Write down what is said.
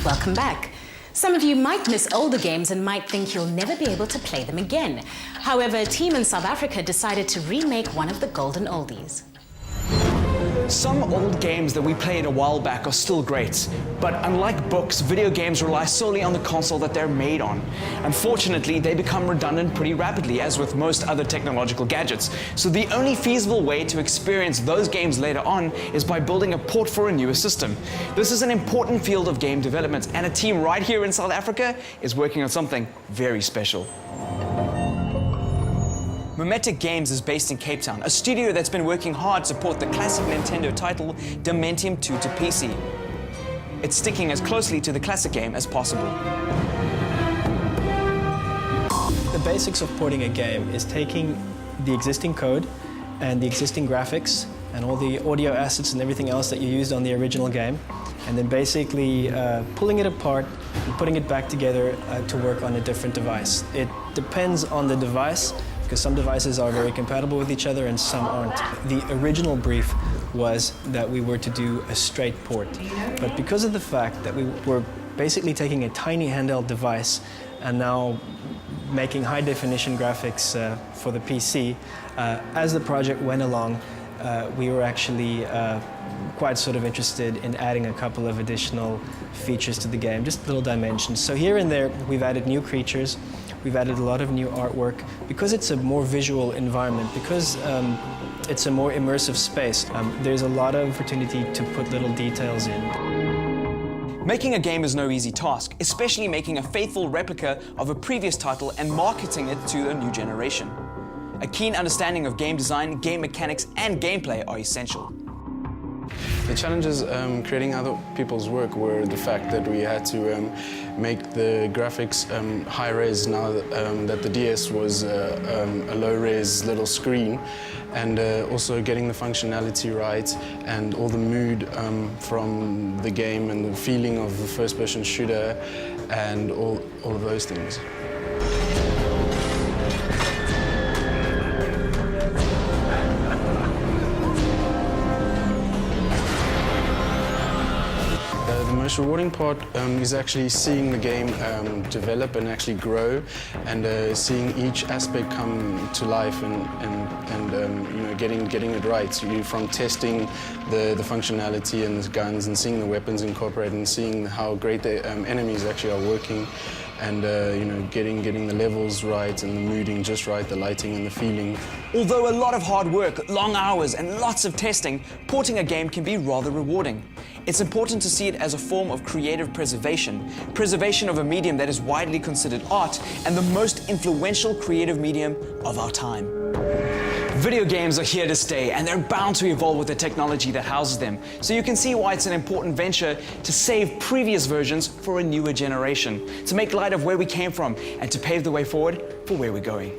Welcome back. Some of you might miss older games and might think you'll never be able to play them again. However, a team in South Africa decided to remake one of the golden oldies. Some old games that we played a while back are still great, but unlike books, video games rely solely on the console that they're made on. Unfortunately, they become redundant pretty rapidly, as with most other technological gadgets. So the only feasible way to experience those games later on is by building a port for a newer system. This is an important field of game development, and a team right here in South Africa is working on something very special. Mimetic Games is based in Cape Town, a studio that's been working hard to port the classic Nintendo title Dementium 2 to PC. It's sticking as closely to the classic game as possible. The basics of porting a game is taking the existing code and the existing graphics and all the audio assets and everything else that you used on the original game, and then basically pulling it apart and putting it back together to work on a different device. It depends on the device, because some devices are very compatible with each other and some aren't. The original brief was that we were to do a straight port, but because of the fact that we were basically taking a tiny handheld device and now making high-definition graphics for the PC, as the project went along, we were actually quite sort of interested in adding a couple of additional features to the game, just little dimensions. So here and there, we've added new creatures. We've added a lot of new artwork. Because it's a more visual environment, because it's a more immersive space, there's a lot of opportunity to put little details in. Making a game is no easy task, especially making a faithful replica of a previous title and marketing it to a new generation. A keen understanding of game design, game mechanics, and gameplay are essential. The challenges creating other people's work were the fact that we had to make the graphics high-res now that the DS was a low-res little screen, and also getting the functionality right and all the mood from the game and the feeling of the first-person shooter and all of those things. The most rewarding part is actually seeing the game develop and actually grow, and seeing each aspect come to life and you know, getting it right. So from testing the functionality and the guns and seeing the weapons incorporated and seeing how great the enemies actually are working, and you know, getting the levels right and the mooding just right, the lighting and the feeling. Although a lot of hard work, long hours, and lots of testing, porting a game can be rather rewarding. It's important to see it as a form of creative preservation of a medium that is widely considered art and the most influential creative medium of our time. Video games are here to stay, and they're bound to evolve with the technology that houses them. So you can see why it's an important venture to save previous versions for a newer generation, to make light of where we came from, and to pave the way forward for where we're going.